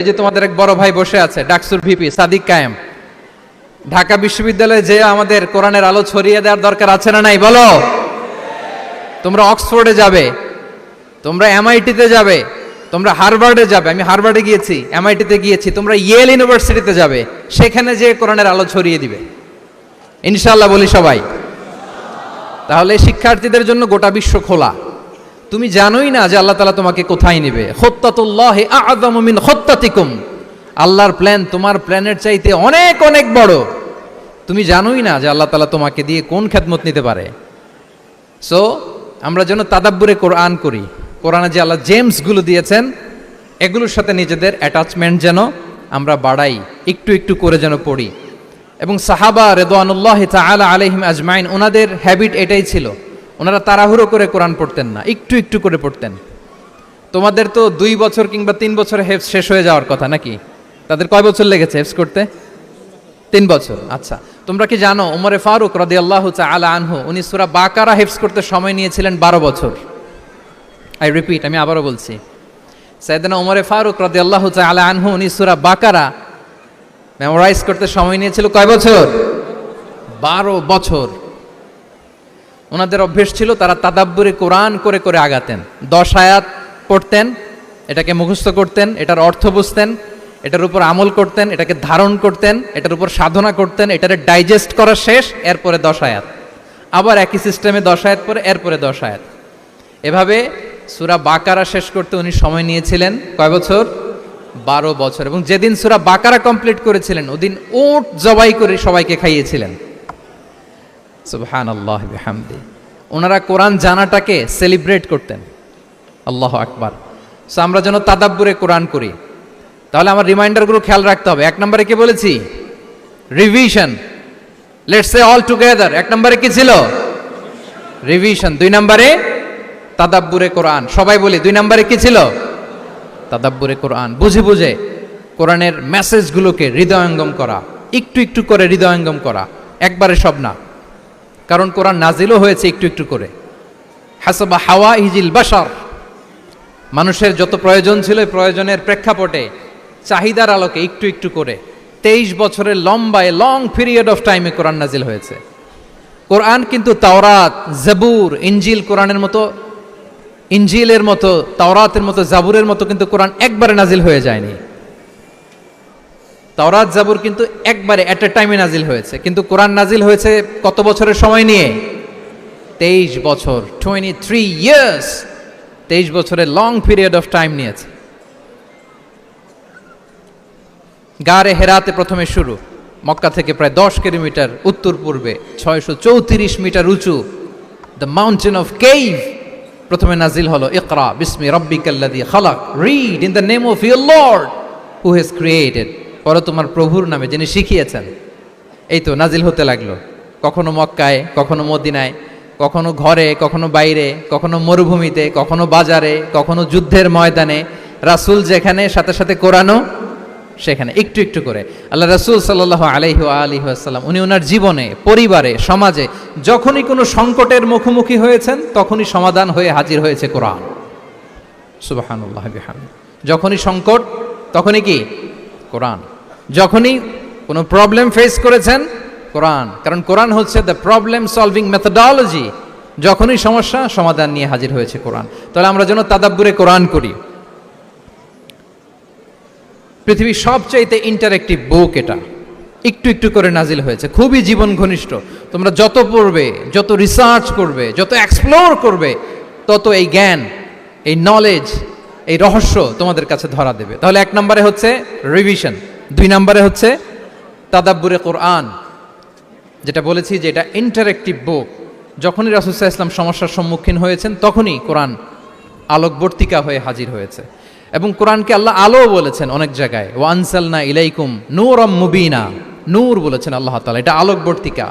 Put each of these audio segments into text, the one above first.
এই যে তোমাদের এক বড় ভাই বসে আছে ডাকসুর ভিপি সাদিক কায়েম, ঢাকা বিশ্ববিদ্যালয়ে যে আমাদের কোরআনের আলো ছড়িয়ে দেওয়ার দরকার আছে না নাই বলো? তোমরা অক্সফোর্ডে যাবে, তোমরা এমআইটিতে যাবে, তোমরা হার্ভার্ডে যাবে, আমি হার্ভার্ডে গিয়েছি, এমআইটিতে গিয়েছি, তোমরা ইয়েল ইউনিভার্সিটিতে যাবে, সেখানে যে কোরআনের আলো ছড়িয়ে দিবে ইনশাআল্লাহ বলি সবাই। তাহলে শিক্ষার্থীদের জন্য গোটা বিশ্ব খোলা। তুমি জানোই না যে আল্লাহ তাআলা তোমাকে কোথায় নেবে। খুত্তাতুল্লাহি আ'যামু মিন খুত্তাতিকুম, আল্লাহর প্ল্যান তোমার প্ল্যানের চাইতে অনেক অনেক বড়। তুমি জানোই না যে আল্লাহ তাআলা তোমাকে দিয়ে কোন খেদমত নিতে পারে। সো আমরা যেন তাদাব্বুরে কোরআন করি, কোরআনে যে আল্লাহ জেমসগুলো দিয়েছেন এগুলোর সাথে নিজেদের অ্যাটাচমেন্ট যেন আমরা বাড়াই, একটু একটু করে যেন পড়ি। এবং সাহাবা রিদওয়ানুল্লাহি তাআলা আলাইহিম আজমাইন, ওনাদের হ্যাবিট এটাই ছিল, ওনারা তাড়াহুড়ো করে কোরআন পড়তেন না, একটু একটু করে পড়তেন। তোমাদের তো 2 বছর কিংবা 3 বছরে হেফজ শেষ হয়ে যাওয়ার কথা নাকি? তাদের কয় বছর লেগেছে হেফজ করতে? 3 বছর। আচ্ছা, তোমরা কি জানো ওমরে ফারুক রাদিয়াল্লাহু তাআলা আনহু উনি সূরা বাকারা হেফজ করতে সময় নিয়েছিলেন 12 বছর। আই রিপিট, আমি আবারও বলছি, সাইয়েদনা ওমরে ফারুক রাদিয়াল্লাহু তাআলা আনহু উনি সূরা বাকারা মেমোরাইজ করতে সময় নিয়েছিল কয় বছর? 12 বছর। ওনাদের অভ্যেস ছিল তারা তাদাব্বুরে কোরআন করে করে আগাতেন। 10 আয়াত পড়তেন, এটাকে মুখস্থ করতেন, এটার অর্থ বুঝতেন, এটার উপর আমল করতেন, এটাকে ধারণ করতেন, এটার উপর সাধনা করতেন, এটারে ডাইজেস্ট করা শেষ, এরপরে 10 আয়াত, আবার একই সিস্টেমে 10 আয়াত পরে এরপরে 10 আয়াত। এভাবে সূরা বাকারা শেষ করতে উনি সময় নিয়েছিলেন কয় বছর? 12 বছর। এবং যেদিন সূরা বাকারা কমপ্লিট করেছিলেন ওদিন উট জবাই করে সবাইকে খাইয়েছিলেন। সুবহানাল্লাহি ওয়া বিহামদি। ওনারা কোরআন জানাটাকে সেলিব্রেট করতেন। আল্লাহু আকবার। সো আমরা যেন তাদাব্বুরে কোরআন করি। তাহলে আমার রিমাইন্ডারগুলো খেয়াল রাখতে হবে। 1 নম্বরে কি বলেছি? Revision. Let's say all together. 1 নম্বরে কি ছিল? রিভিশন। 2 নম্বরে তাদাব্বুরে কোরআন। সবাই বলি 2 নম্বরে কি ছিল? তাদাব্বুরে কোরআন। বুঝে বুঝে কোরআনের মেসেজগুলোকে হৃদয়ঙ্গম করা, একটু একটু করে হৃদয়ঙ্গম করা, একবারে সব না। কারণ কোরআন নাজিলও হয়েছে একটু একটু করে। হাসাবা হাওয়াইজিল বাশার, মানুষের যত প্রয়োজন ছিল এই প্রয়োজনের প্রেক্ষাপটে চাহিদার আলোকে একটু একটু করে 23 বছরের লম্বায় লং পিরিয়ড অফ টাইমে কোরআন নাজিল হয়েছে। কোরআন কিন্তু তাওরাত, জাবুর, ইনজিল কোরআনের মতো, ইনজিলের মতো, তাওরাতের মতো, জাবুরের মতো কিন্তু কোরআন একবারে নাজিল হয়ে যায়নি। তাওরাত জাবুর কিন্তু একবারে এট এ টাইমে নাজিল হয়েছে, কিন্তু কোরআন নাজিল হয়েছে কত বছরের সময় নিয়ে? 23 বছর, 23 ইয়ার্স। 23 বছরের লং পিরিয়ড অফ টাইম নিয়েছে। গারে হেরাতে প্রথমে শুরু, মক্কা থেকে প্রায় 10 কিলোমিটার উত্তর পূর্বে 634 মিটার উঁচু দ্য মাউন্টেন অফ কেভ প্রথমে নাজিল হলো ইকরা বিসমি রাব্বিকাল্লাযী খালাক, read in the name of your lord who has created, পরে তোমার প্রভুর নামে যিনি শিখিয়েছেন। এই তো নাজিল হতে লাগলো, কখনো মক্কায়, কখনো মদিনায়, কখনো ঘরে, কখনো বাইরে, কখনো মরুভূমিতে, কখনো বাজারে, কখনো যুদ্ধের ময়দানে। রাসূল যেখানে, সাথে সাথে কোরআনও সেখানে, একটু একটু করে। আল্লাহ রাসূল সাল্লাল্লাহু আলাইহি ওয়া আলিহি ওয়াসাল্লাম উনি ওনার জীবনে, পরিবারে, সমাজে যখনই কোনো সংকটের মুখোমুখি হয়েছেন তখনই সমাধান হয়ে হাজির হয়েছে কোরআন। সুবহানাল্লাহি ওয়া বিহামদিহি। যখনই সংকট তখনই কি? কোরআন। যখনই কোনো প্রবলেম ফেস করেছেন কোরআন, কারণ কোরআন হচ্ছে দ্য প্রবলেম সলভিং মেথডোলজি। যখনই সমস্যা সমাধান নিয়ে হাজির হয়েছে কোরআন। তাহলে আমরা যেন তাদাব্বুরে কোরআন করি। পৃথিবীর সবচাইতে ইন্টারেক্টিভ বুক এটা, একটু একটু করে নাজিল হয়েছে, খুবই জীবন ঘনিষ্ঠ। তোমরা যত পড়বে, যত রিসার্চ করবে, যত এক্সপ্লোর করবে, তত এই জ্ঞান, এই নলেজ, এই রহস্য তোমাদের কাছে ধরা দেবে। তাহলে 1 নম্বরে হচ্ছে রিভিশন, 2 নম্বরে হচ্ছে তাদাব্বুরে কোরআন, যেটা বলেছি যে এটা ইন্টারেক্টিভ বুক। যখনই রাসূল সাল্লাল্লাহু আলাইহি ওয়াসাল্লাম সমস্যার সম্মুখীন হয়েছেন তখনই কোরআন আলোকবর্তিকা হয়ে হাজির হয়েছে। এবং কোরআনকে আল্লাহ আলো বলেছেন অনেক জায়গায়, ওয়া আনসালনা ইলাইকুম নূরাম মুবিনা, নূর বলেছেন আল্লাহ তাআলা, এটা আলোকবর্তিকা।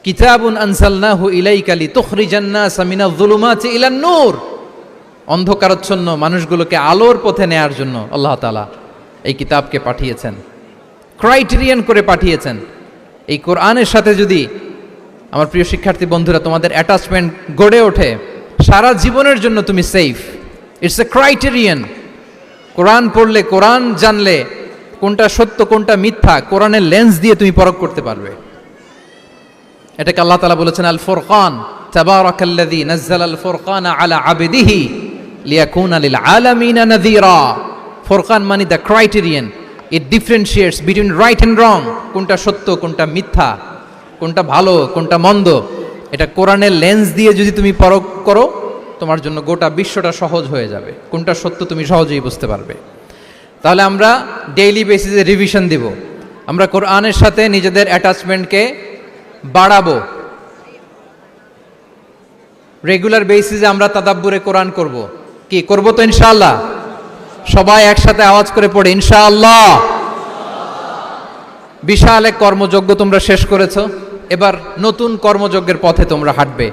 কিতাবুন আনসালনাহু ইলাইকা লিতুখরিজান নাসা মিনাজ যুলুমাতি ইলান নূর, অন্ধকারাচ্ছন্ন মানুষগুলোকে আলোর পথে নেয়ার জন্য আল্লাহ তাআলা এই কিতাবকে পাঠিয়েছেন, ক্রাইটেরিয়ান করে পাঠিয়েছেন। এই কোরআনের সাথে যদি আমার প্রিয় শিক্ষার্থী বন্ধুরা তোমাদের অ্যাটাচমেন্ট গড়ে ওঠে, সারা জীবনের জন্য তুমি সেফ। ইটস এ ক্রাইটেরিয়ান কোরআন পড়লে, কোরআন জানলে কোনটা সত্য কোনটা মিথ্যা কোরআনের লেন্স দিয়ে তুমি পরখ করতে পারবে। এটাকে আল্লাহ তাআলা বলেছেন আল ফুরকান, তাবারাকাল্লাযী নাযালাল ফুরকানা আলা আবদিহি লিয়াকুনা লিল আলামিনা নাযীরা। ফুরকান মানে the criterion, it differentiates between right and wrong, কোনটা সত্য কোনটা মিথ্যা, কোনটা ভালো কোনটা মন্দ। এটা কোরআনের লেন্স দিয়ে যদি তুমি পরখ করো, তোমার জন্য গোটা বিশ্বটা সহজ হয়ে যাবে, কোনটা সত্য তুমি সহজেই বুঝতে পারবে। তাহলে আমরা ডেইলি বেসিসে রিভিশন দিব, আমরা কোরআনের সাথে নিজেদের অ্যাটাচমেন্টকে বাড়াবো। রেগুলার বেসিসে আমরা তাদাব্বুরে কোরআন করব। কি করব তো ইনশাআল্লাহ? সবাই একসাথে আওয়াজ করে পড়ে ইনশাআল্লাহ। বিশাল এক কর্মযজ্ঞ তোমরা শেষ করেছো, এবার নতুন কর্মযজ্ঞের পথে তোমরা হাঁটবে।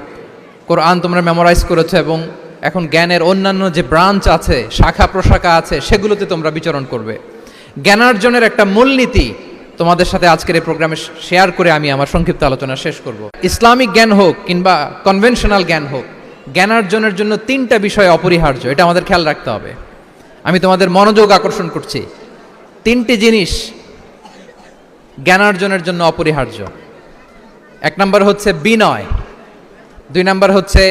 কোরআন তোমরা মেমোরাইজ করেছো এবং এখন জ্ঞানের অন্যান্য যে ব্রাঞ্চ আছে, শাখা প্রশাখা আছে, সেগুলোতে তোমরা বিচরণ করবে। জ্ঞানার্জনের একটা মূলনীতি তোমাদের সাথে আজকের এই প্রোগ্রামে শেয়ার করে আমি আমার সংক্ষিপ্ত আলোচনা শেষ করব। ইসলামিক জ্ঞান হোক কিংবা কনভেনশনাল জ্ঞান হোক, জ্ঞানার্জনের জন্য তিনটা বিষয় অপরিহার্য, এটা আমাদের খেয়াল রাখতে হবে। আমি তোমাদের মনোযোগ আকর্ষণ করছি, তিনটি জিনিস জ্ঞানার্জনের জন্য অপরিহার্য। এক নম্বর হচ্ছে বিনয়, দুই নম্বর হচ্ছে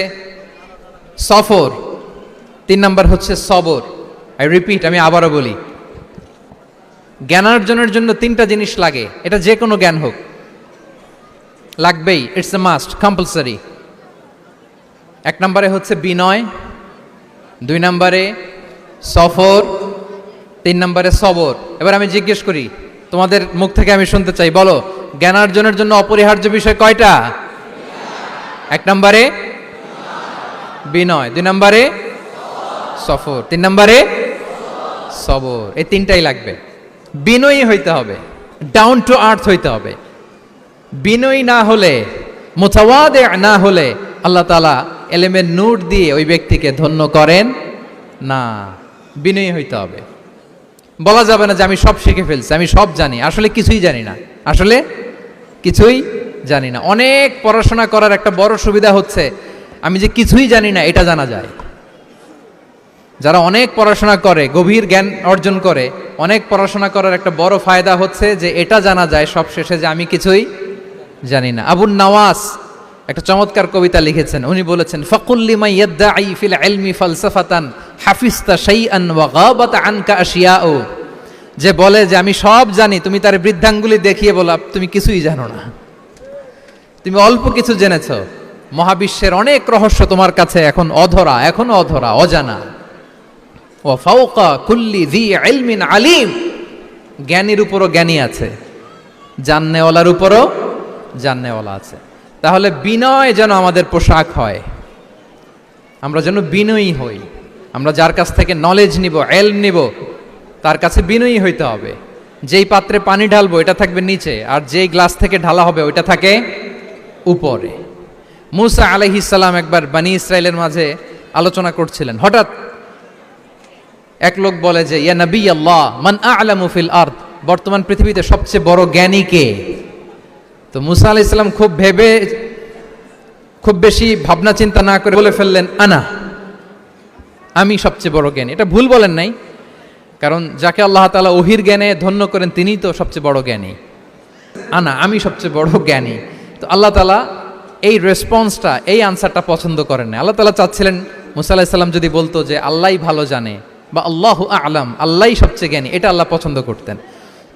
সফর, তিন নম্বর হচ্ছে সবর। আই রিপিট, আমি আবারও বলি, জ্ঞানার্জনের জন্য তিনটা জিনিস লাগে, এটা যে কোনো জ্ঞান হোক, লাগবেই, ইটস এ মাস্ট, কম্পালসারি। এক নম্বরে হচ্ছে বিনয়, দুই নম্বরে সফর, তিন নম্বরে সবর। এবার আমি জিজ্ঞেস করি, তোমাদের মুখ থেকে আমি শুনতে চাই, বলো জ্ঞানার্জনের জন্য অপরিহার্য বিষয় কয়টা? এক নম্বরে বিনয়, দুই নম্বরে সফর, তিন নম্বরে সবর। এই তিনটাই লাগবে। বিনয়ী হইতে হবে, ডাউন টু আর্থ হইতে হবে। বিনয়ী না হলে, মুতাওয়াদি না হলে আল্লাহ তাআলা এলেমের নূর দিয়ে ওই ব্যক্তিকে ধন্য করেন না। বিনয়ী হইতে হবে। বলা যাবে না যে আমি সব শিখে ফেলছি, আমি সব জানি, আসলে কিছুই জানি না, আসলে কিছুই জানি না। অনেক পড়াশোনা করার একটা বড় সুবিধা হচ্ছে আমি যে কিছুই জানি না এটা জানা যায়। যারা অনেক পড়াশোনা করে, গভীর জ্ঞান অর্জন করে, অনেক পড়াশোনা করার একটা বড় ফায়দা হচ্ছে যে এটা জানা যায় সব শেষে যে আমি কিছুই জানি না। আবুন নওয়াস একটা চমৎকার কবিতা লিখেছেন, উনি বলেছেন ফাকুল্লি মা ইয়াদদাই ফিল ইলমি ফালসাফাতান হাফিজতা শাইআন ওয়া গাবাত আনকা আশিয়াউ। যে বলে যে আমি সব জানি, তুমি তার বৃদ্ধাঙ্গুলি দেখিয়ে বলা তুমি কিছুই জানো না, তুমি অল্প কিছু জেনেছো। মহাবিশ্বের অনেক রহস্য তোমার কাছে এখন অধরা, এখনো অধরা, অজানা। ওয়া ফাওকা কুল্লি যী ইলমিন আলিম, জ্ঞানীর উপরও জ্ঞানী আছে, জাননেওয়ালার উপরও জাননেওয়ালা আছে। তাহলে বিনয় যেন আমাদের পোশাক হয়, আমরা যেন বিনয়ী হই। আমরা যার কাছ থেকে নলেজ নিব, ইলম নিব, তার কাছে বিনয়ী হইতে হবে। যেই পাত্রে পানি ঢালবো এটা থাকবে নিচে, আর যেই গ্লাস থেকে ঢালা হবে ওইটা থাকে উপরে। মূসা আলাইহিস সালাম একবার বনি ইসরাইলের মাঝে আলোচনা করছিলেন, হঠাৎ এক লোক বলে যে ইয়া নবী আল্লাহ মান আ'লামু ফিল আরদ, বর্তমান পৃথিবীতে সবচেয়ে বড় জ্ঞানী কে? তো মূসা আলাইহিস সালাম খুব বেশি ভাবনা চিন্তা না করে বলে ফেললেন আনা, আমি সবচেয়ে বড় জ্ঞানী। এটা ভুল বলেন নাই, কারণ যাকে আল্লাহ তাআলা ওহির জ্ঞানে ধন্য করেন তিনিই তো সবচেয়ে বড় জ্ঞানী। আনা, আমি সবচেয়ে বড় জ্ঞানী। তো আল্লাহ তাআলা এই রেসপন্সটা, এই আনসারটা পছন্দ করেন না। আল্লাহ তাআলা চাচ্ছিলেন মূসা আলাইহিস সালাম যদি বলতো যে আল্লাহই ভালো জানে বা আল্লাহু আ'লাম, আল্লাহই সবচেয়ে জ্ঞানী, এটা আল্লাহ পছন্দ করতেন।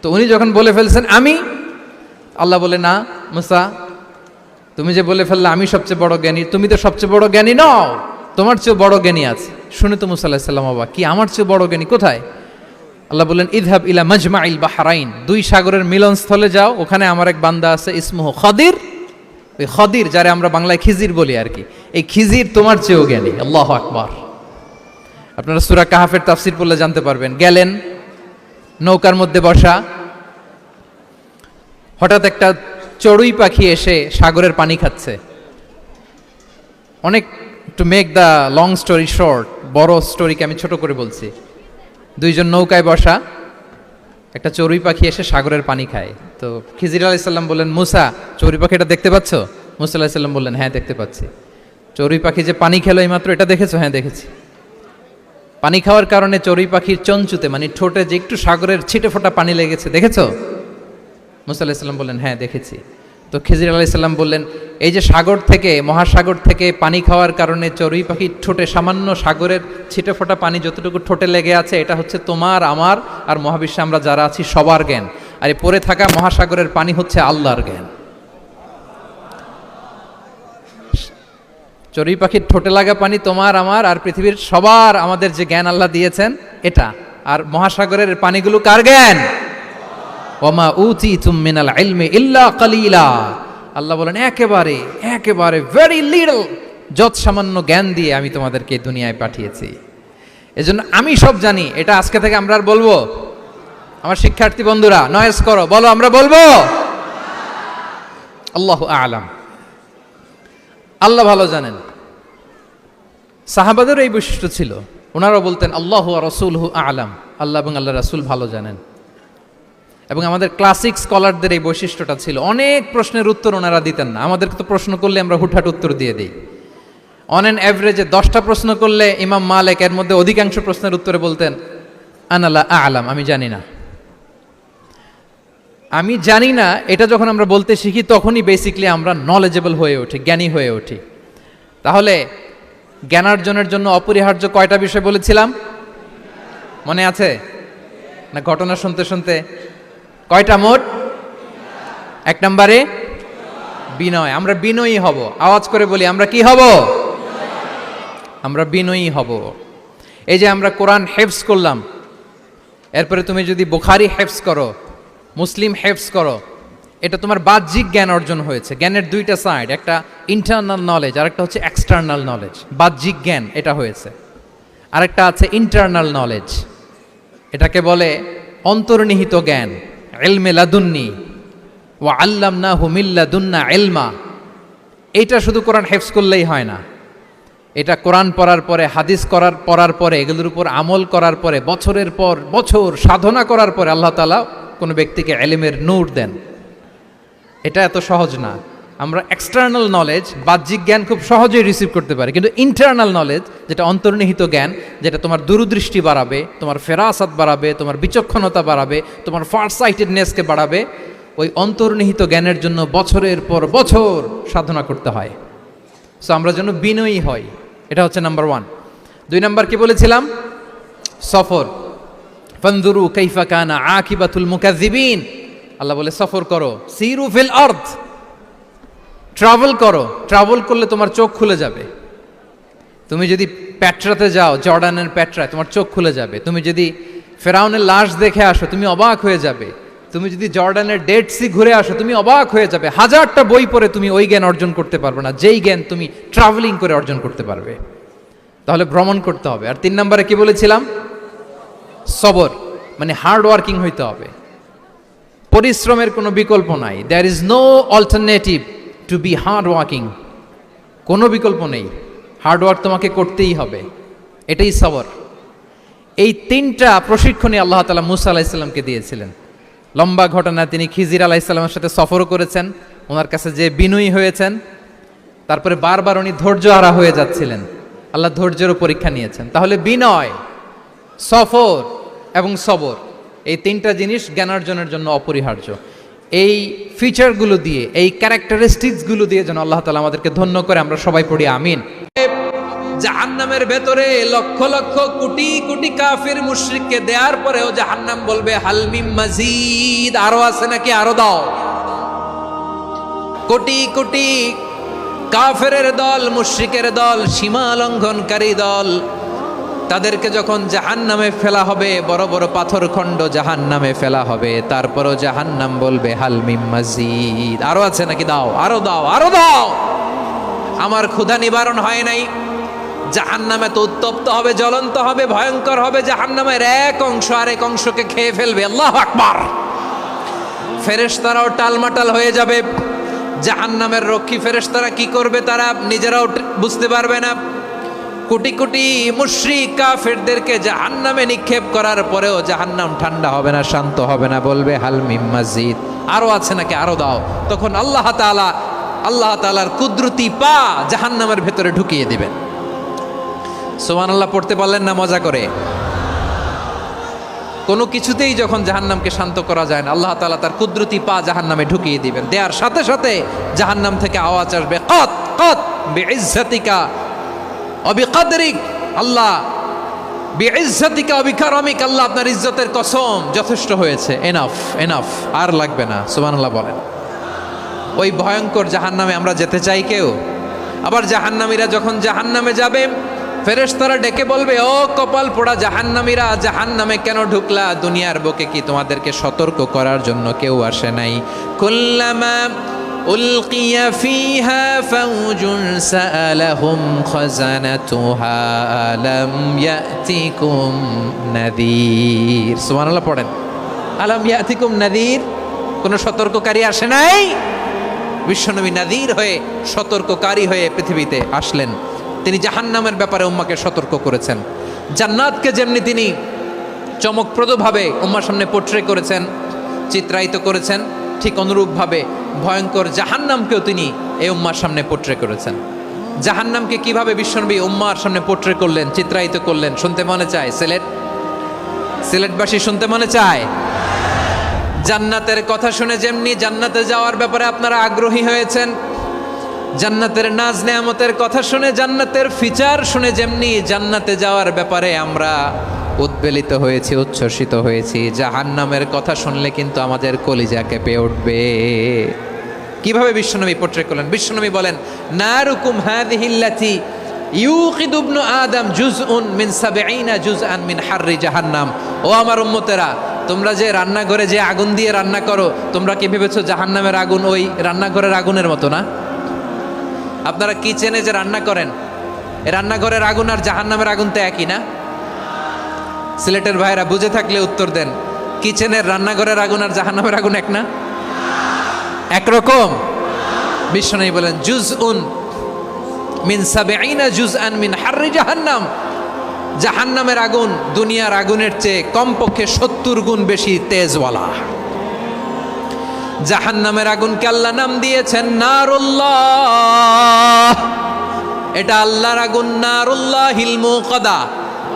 তো উনি যখন বলে ফেলছেন আমি, আল্লাহ বলে না মূসা, তুমি যে বলে ফেললে আমি সবচেয়ে বড় জ্ঞানী, তুমি তো সবচেয়ে বড় জ্ঞানী নও, তোমার চেয়ে বড় জ্ঞানী আছে। শুনে তো মূসা আলাইহিস সালাম অবাক, কি আমার চেয়ে বড় জ্ঞানী কোথায়? আল্লাহ বললেন ইযহাব ইলা মাজমাইল বাহরাইন, দুই সাগরের মিলনস্থলে যাও, ওখানে আমার এক বান্দা আছে ইসমুহু খাদির। ওই খাদির, যারে আমরা বাংলায় খিজির বলি আর কি, এই খিজির তোমার চেয়েও জ্ঞানী। আল্লাহু আকবার। আপনারা সূরা কাহাফের তাফসীর পড়লে জানতে পারবেন। গেলেন, নৌকার মধ্যে বসা, হঠাৎ একটা চড়ুই পাখি এসে সাগরের পানি খাচ্ছে। অনেক, to make the long story short, বড় স্টোরিকে আমি ছোট করে বলছি। দুইজন নৌকায় বসা, একটা চড়ুই পাখি এসে সাগরের পানি খায়। তো খিজির আলাইহিস সালাম বললেন মূসা, চড়ুই পাখিটা দেখতে পাচ্ছ? মূসা আলাইহিস সালাম বললেন হ্যাঁ দেখতে পাচ্ছি। চড়ুই পাখি যে পানি খেলো এইমাত্র, এটা দেখেছো? হ্যাঁ দেখেছি। পানি খাওয়ার কারণে চড়ুই পাখির চঞ্চুতে মানে ঠোঁটে যে একটু সাগরের ছিটে ফোঁটা পানি লেগেছে, দেখেছো? মুসা আলাইহিস সালাম বললেন হ্যাঁ দেখেছি। তো খিজির আলাইহিস সালাম বললেন এই যে সাগর থেকে, মহাসাগর থেকে পানি খাওয়ার কারণে চড়ুই পাখির ঠোঁটে সামান্য সাগরের ছিটে ফোঁটা পানি যতটুকু ঠোঁটে লেগে আছে, এটা হচ্ছে তোমার, আমার আর মহাবিশ্বে আমরা যারা আছি সবার জ্ঞান। আর এই পড়ে থাকা মহাসাগরের পানি হচ্ছে আল্লাহর জ্ঞান। চড়ুই পাখির ঠোঁটে লাগা পানি তোমার, আমার আর পৃথিবীর সবার, আমাদের যে জ্ঞান আল্লাহ দিয়েছেন এটা। আর মহাসাগরের পানিগুলো কার জ্ঞান? ওমা উতিতুম মিনাল ইলমি ইল্লা কালিলা। আল্লাহ বলেন একেবারে একেবারে ভেরি লিটল, যত সামান্য জ্ঞান দিয়ে আমি তোমাদেরকে দুনিয়ায় পাঠিয়েছি। এজন্য আমি সব জানি, এটা আজকে থেকে আমরা আর বলবো? আমার শিক্ষার্থী বন্ধুরা নয়েজ করো, বলো আমরা বলবো আল্লাহু আ'লাম। আল্লাহ ভালো জানেন। সাহাবাদের এই বৈশিষ্ট্য ছিল, ওনারাও বলতেন আল্লাহু ওয়া রাসূলুহু আ'লাম, আল্লাহ এবং আল্লাহর রাসূল ভালো জানেন। এবং আমাদের ক্লাসিক স্কলারদের এই বৈশিষ্ট্যটা ছিল, অনেক প্রশ্নের উত্তর ওনারা দিতেন না। আমাদেরকে তো প্রশ্ন করলে আমরা হুটহাট উত্তর দিয়ে দিই। অন অ্যান অ্যাভারেজে 10টা প্রশ্ন করলে ইমাম মালিক এর মধ্যে অধিকাংশ প্রশ্নের উত্তরে বলতেন আনা লা আ'লাম, আমি জানি না। আমি জানি না এটা যখন আমরা বলতে শিখি তখনই বেসিক্যালি আমরা নলেজেবল হয়ে উঠি, জ্ঞানী হয়ে উঠি। তাহলে জ্ঞানার্জনের জন্য অপরিহার্য কয়টা বিষয় বলেছিলাম, মনে আছে না? ঘটনা শুনতে শুনতে কয়টা মোট? 1 নম্বরে বিনয়। আমরা বিনয়ী হব। আওয়াজ করে বলি আমরা কি হব? আমরা বিনয়ী হব। এই যে আমরা কোরআন হেফজ করলাম, এরপরে তুমি যদি বুখারী হেফজ করো, মুসলিম হেফজ করো, এটা তোমার বাহ্যিক জ্ঞান অর্জন হয়েছে। জ্ঞানের দুইটা সাইড, একটা ইন্টারনাল নলেজ আর একটা হচ্ছে এক্সটার্নাল নলেজ। বাহ্যিক জ্ঞান এটা হয়েছে, আরেকটা আছে ইন্টারনাল নলেজ, এটাকে বলে অন্তর্নিহিত জ্ঞান। ইলমে লাদুন্নি ওয়া আল্লামনাহু মিন লাদুন্না ইলমা। এটা শুধু কোরআন হেফজ করলেই হয় না, এটা কোরআন পড়ার পরে, হাদিস পড়ার পরে, এগুলোর উপর আমল করার পরে, বছরের পর বছর সাধনা করার পরে আল্লাহ তাআলা কোনো ব্যক্তিকে ইলমের নূর দেন। এটা এত সহজ না। আমরা এক্সটার্নাল নলেজ, বাহ্যিক জ্ঞান খুব সহজেই রিসিভ করতে পারি, কিন্তু ইন্টারনাল নলেজ, যেটা অন্তর্নিহিত জ্ঞান, যেটা তোমার দূরদৃষ্টি বাড়াবে, তোমার ফেরাসাত বাড়াবে, তোমার বিচক্ষণতা বাড়াবে, তোমার ফার সাইটেডনেসকে বাড়াবে, ওই অন্তর্নিহিত জ্ঞানের জন্য বছরের পর বছর সাধনা করতে হয়। সো আমরা যেন বিনয়ী হই, এটা হচ্ছে নাম্বার 1। 2 নাম্বার কি বলেছিলাম? সফর। ফানজুরু কাইফা কানা আকিবাতুল মুকাজ্জিবিন। আল্লাহ বলে সফর করো, সিরু ফিল আরদ, ট্রাভেল করো। ট্রাভেল করলে তোমার চোখ খুলে যাবে। তুমি যদি পেট্রাতে যাও, জর্ডানের পেট্রায়, তোমার চোখ খুলে যাবে। তুমি যদি ফেরাউনের লাশ দেখে আসো, তুমি অবাক হয়ে যাবে। তুমি যদি জর্ডানের ডেড সি ঘুরে আসো, তুমি অবাক হয়ে যাবে। 1000টা বই পড়ে তুমি ওই জ্ঞান অর্জন করতে পারবে না, যেই জ্ঞান তুমি ট্রাভেলিং করে অর্জন করতে পারবে। তাহলে ভ্রমণ করতে হবে। আর 3 নম্বরে কি বলেছিলাম? সবর, মানে হার্ড ওয়ার্কিং হইতে হবে। পরিশ্রমের কোনো বিকল্প নাই। There is no alternative to be hard working. কোনো বিকল্প নেই, হার্ড ওয়ার্ক তোমাকে করতেই হবে। এটাই সবর। এই 3টা প্রশিক্ষণই আল্লাহ তাআলা মুসা আলাইহিস সালামকে দিয়েছিলেন। লম্বা ঘটনা, তিনি খিজির আলাইহিস সালামের সাথে সফরও করেছেন, ওনার কাছে যে বিনয়ী হয়েছেন, তারপরে বারবার উনি ধৈর্যহারা হয়ে যাচ্ছিলেন, আল্লাহ ধৈর্যেরও পরীক্ষা নিয়েছেন। তাহলে বিনয়, সফর এবং সবর, এই 3টা জিনিস জ্ঞানার্জনের জন্য অপরিহার্য। এই ফিচারগুলো দিয়ে, এই ক্যারেক্টারিস্টিক্সগুলো দিয়ে যেন আল্লাহ তাআলা আমাদেরকে ধন্য করে। আমরা সবাই পড়ি আমিন। জাহান্নামের ভেতরে লক্ষ লক্ষ কোটি কোটি কাফির মুশরিককে দেওয়ার পরেও জাহান্নাম বলবে হাল মিম মাজিদ, আরো আছে নাকি, আরো দাও। কোটি কোটি কাফেরের দল, মুশরিকের দল, সীমা লঙ্ঘনকারী দল, তাদেরকে যখন জাহান্নামে ফেলা হবে, বড় বড় পাথরখণ্ড জাহান্নামে ফেলা হবে, তারপরও জাহান্নাম বলবে হাল মিম মাজিদ, আরো আছে নাকি, দাও, আরো দাও, আরো দাও। আমার ক্ষুধা নিবারণ হয় নাই। জাহান্নামে তো উত্তপ্ত হবে, জ্বলন্ত হবে, ভয়ঙ্কর হবে। জাহান্নামের এক অংশ আরেক অংশকে খেয়ে ফেলবে। আল্লাহু আকবার। ফেরেশতারাও টালমাটাল হয়ে যাবে। জাহান্নামের রক্ষী ফেরেশতারা কি করবে তারা নিজেরাও বুঝতে পারবে না। কোটি কোটি মুশরিক কাফেরদেরকে জাহান্নামে নিক্ষেপ করার পরেও জাহান্নাম ঠান্ডা হবে না, শান্ত হবে না, বলবে হাল মিম মাজিদ, আরো আছে নাকি, আরো দাও। তখন আল্লাহ তাআলার কুদরতি পা জাহান্নামের ভেতরে ঢুকিয়ে দিবেন। সুবহানাল্লাহ পড়তে পারলেন না মজা করে? কোনো কিছুতেই যখন জাহান্নামকে শান্ত করা যায় না, আল্লাহ তাআলা তার কুদরতি পা জাহান্নামে ঢুকিয়ে দিবেন। দেয়ার সাথে সাথে জাহান্নাম থেকে আওয়াজ আসবে, কত কত বিইজ্জাতিকা ওয়া বিকদরিক, আল্লাহ বিইজ্জাতিকা ওয়া বিকারমিক, আল্লাহ আপনার ইজ্জতের কসম, যথেষ্ট হয়েছে, এনাফ এনাফ, আর লাগবে না। সুবহানাল্লাহ বলেন। ওই ভয়ঙ্কর জাহান্নামে আমরা যেতে চাই কেউ? আবার জাহান্নামীরা যখন জাহান্নামে যাবে, ফেরেশতারা ডেকে বলবে, ও কপাল পোড়া জাহান্নামীরা, জাহান্নামে কেন ঢুকলা? দুনিয়ার বুকে কি তোমাদেরকে সতর্ক করার জন্য কেউ আসে নাই? কুল্লামা উলকিয়া ফিহা ফাউজুন সাআলাহুম খাজানাতুহা আলাম ইয়াতিকুম নাযীর। সুবহানাল্লাহ পড়েন। আলাম ইয়াতিকুম নাযীর, কোন সতর্ককারী আসে নাই? বিশ্বনবী নাযীর হয়ে, সতর্ককারী হয়ে পৃথিবীতে আসলেন। তিনি জাহান্নামের ব্যাপারে উম্মাকে সতর্ক করেছেন। জান্নাতকে যেমনি তিনি চমকপ্রদভাবে উম্মার সামনে পোট্রে করেছেন, চিত্রায়িত করেছেন, ঠিক অনুরূপভাবে ভয়ঙ্কর জাহান্নামকেও তিনি এই উম্মার সামনে পোট্রে করেছেন। জাহান্নামকে কিভাবে বিশ্বনবী উম্মার সামনে পোট্রে করলেন, চিত্রায়িত করলেন, শুনতে মনে চায়? সিলেটবাসী শুনতে মনে চায়? জান্নাতের কথা শুনে যেমনি জান্নাতে যাওয়ার ব্যাপারে আপনারা আগ্রহী হয়েছেন, জান্নাতের নাজ নেয়ামতের কথা শুনে, জান্নাতের ফিচার শুনে যেমনি জান্নাতে যাওয়ার ব্যাপারে আমরা উদ্বেলিত হয়েছি, উচ্ছ্বসিত হয়েছি, জাহান্নামের কথা শুনলে কিন্তু আমাদের কলিজা কেঁপে উঠবে। কিভাবে বিশ্বনবী পোট্রে করলেন? বিশ্বনবী বলেন, নারুকুম হাযিহিল্লাতী ইউকিদু ইবনু আদম জুজউন মিন ৭০ জুজআন মিন হাররি জাহান্নাম। ও আমার উম্মতেরা, তোমরা যে রান্নাঘরে যে আগুন দিয়ে রান্না করো, তোমরা কি ভেবেছো জাহান্নামের আগুন ওই রান্নাঘরের আগুনের মতো না? আপনারা কিচেনে যে রান্না করেন, এই রান্নাঘরের আগুন আর জাহান্নামের আগুন তো একই না? সিলেটের ভাইরা বুঝে থাকলে উত্তর দেন। কিচেনের রান্নাঘরের আগুন আর জাহান্নামের আগুন এক না? একরকম? বিশ্বনবী বলেন, জুজউন মিন ৭০ জুজআন মিন হাররি জাহান্নাম। জাহান্নামের আগুন দুনিয়ার আগুনের চেয়ে কমপক্ষে ৭০ গুণ বেশি তেজওয়ালা। জাহান্নামের আগুনকে আল্লাহ নাম দিয়েছেন নারুল্লাহ। এটা আল্লাহর আগুন, নারুল্লাহিল মুকাদা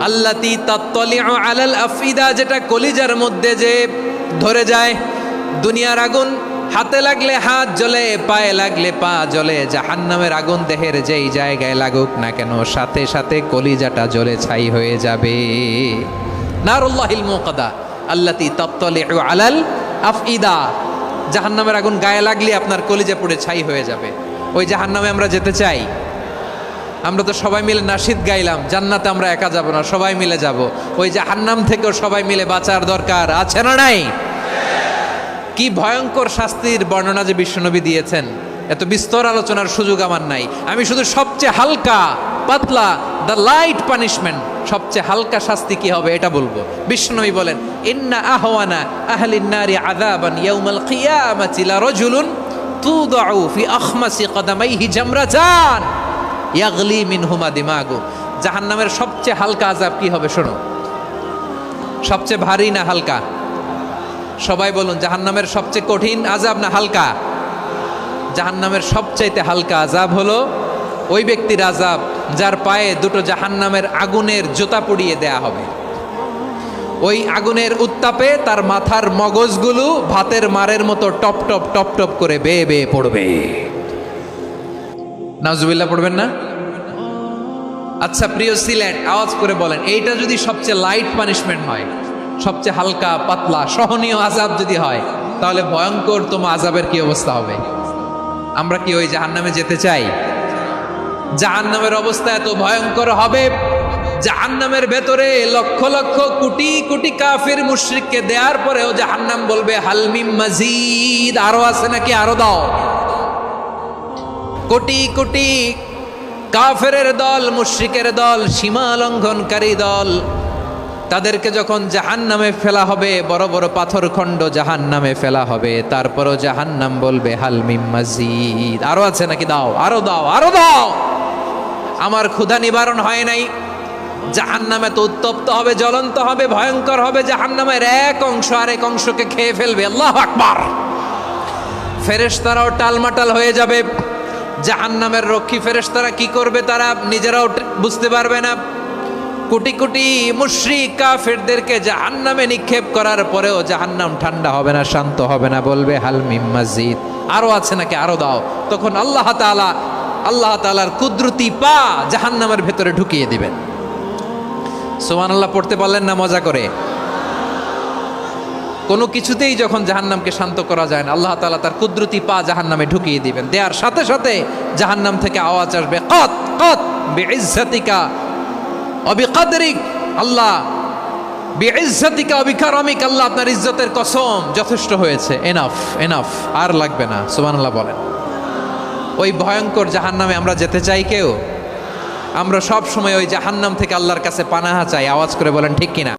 আল্লাতী তাত্তালিউ আলাল আফইদা, যেটা কলিজার মধ্যে যে ধরে যায়। দুনিয়ার আগুন হাতে লাগলে হাত জ্বলে, পায়ে লাগলে পা জ্বলে। জাহান্নামের আগুন দেহের যেই জায়গায় লাগুক না কেন, সাথে সাথে কলিজাটা জ্বলে ছাই হয়ে যাবে। নারুল্লাহিল মুকাদা আল্লাতী তাত্তালিউ আলাল আফইদা, জাহান্নামের আগুন গায়ে লাগলে আপনার কলিজা পুড়ে ছাই হয়ে যাবে। ওই জাহান্নামে আমরা যেতে চাই? আমরা তো সবাই মিলে নাশিদ গাইলাম, জান্নাতে আমরা একা যাব না, সবাই মিলে যাব। ওই জাহান্নাম থেকেও সবাই মিলে বাঁচার দরকার আছে না নাই? কি ভয়ঙ্কর শাস্তির বর্ণনা যে বিশ্বনবী দিয়েছেন, এত বিস্তর আলোচনার সুযোগ আমার নাই। আমি শুধু সবচেয়ে হালকা পাতলা, দ্য লাইট পানিশমেন্ট, সবচেয়ে হালকা শাস্তি কি হবে এটা বলবো। বিশ্বনবী বলেন, ইন্না আহওয়ানা আহলিন নারি আযাবান ইয়াউমাল কিয়ামাতি লারাজুলুন তুদাউ ফি আখমাসি কদামাইহি জামরাতান ইয়াগলি মিনহুমা দিমাগু। জাহান্নামের সবচেয়ে হালকা আযাব কি হবে শোনো। সবচেয়ে ভারী না হালকা? সবাই বলুন, জাহান্নামের সবচেয়ে কঠিন আযাব না হালকা? জাহান্নামের সবচাইতে হালকা আযাব হলো ওই ব্যক্তির আযাব যার পায়ে দুটো জাহান্নামের আগুনের জুতা পুড়িয়ে দেয়া হবে। ওই আগুনের উত্তাপে তার মাথার মগজগুলো ভাতের মারের মতো টপ টপ টপ টপ করে বেয়ে বেয়ে পড়বে। নাউজুবিল্লাহ পড়বেন না? আচ্ছা প্রিয় সিলেট, আওয়াজ করে বলেন, এইটা যদি সবচেয়ে লাইট পানিশমেন্ট হয়, সবচেয়ে হালকা পাতলা সহনীয় আযাব যদি হয়, তাহলে ভয়ঙ্কর তোমার আযাবের কি অবস্থা হবে? আমরা কি ওই জাহান্নামে যেতে চাই? জাহান্নামের অবস্থা এত ভয়ঙ্কর হবে, জাহান্নামের ভেতরে লক্ষ লক্ষ কোটি কোটি কাফির মুশরিককে দেওয়ার পরেও জাহান্নাম বলবে হাল মিন মাজিদ, আরো আছে নাকি, আরো দাও। কোটি কোটি কাফেরের দল, মুশরিকের দল, সীমা লঙ্ঘনকারী দল, তাদেরকে যখন জাহান্নামে ফেলা হবে, বড় বড় পাথর খণ্ড জাহান্নামে ফেলা হবে, তারপরও জাহান্নাম বলবে হাল মিন মাজিদ, আরো আছে নাকি, দাও, আরো দাও, আরো দাও। আমার ক্ষুধা নিবারণ হয় নাই। জাহান্নামে তো উত্তপ্ত হবে, জ্বলন্ত হবে, ভয়ঙ্কর হবে। জাহান্নামের এক অংশ আরেক অংশকে খেয়ে ফেলবে। আল্লাহু আকবার। ফেরেশতারাও টালমাটাল হয়ে যাবে। জাহান্নামের রক্ষী ফেরেশতারা কি করবে তারা নিজেরাও বুঝতে পারবে না। কোটি কোটি মুশরিক কাফেরদেরকে জাহান্নামে নিক্ষেপ করার পরেও জাহান্নাম ঠান্ডা হবে না, শান্ত হবে না, বলবে হাল মিম মাজিদ, আরো আছে নাকি, আরো দাও। তখন আল্লাহ তাআলার কুদরতি পা জাহান্নামের ভেতরে ঢুকিয়ে দিবেন। সুবহানাল্লাহ পড়তে পারলেন না মজা করে? কোনো কিছুতেই যখন জাহান্নামকে শান্ত করা যায় না, আল্লাহ তাআলা তার কুদরতি পা জাহান্নামে ঢুকিয়ে দিবেন। দেওয়ার সাথে সাথে জাহান্নাম থেকে আওয়াজ আসবে, কত কত বিইজ্জাতিকা ওয়া বিকদরিক, আল্লাহ বিইজ্জাতিকা ওয়া বিকারামিক, আল্লাহ আপনার ইজ্জতের কসম, যথেষ্ট হয়েছে, এনাফ এনাফ, আর লাগবে না। সুবহানাল্লাহ বলেন। ওই ভয়ঙ্কর জাহান্নামে আমরা যেতে চাই কেউ? আমরা সব সময় ওই জাহান্নাম থেকে আল্লাহর কাছে পানাহা চাই। আওয়াজ করে বলেন ঠিক কিনা?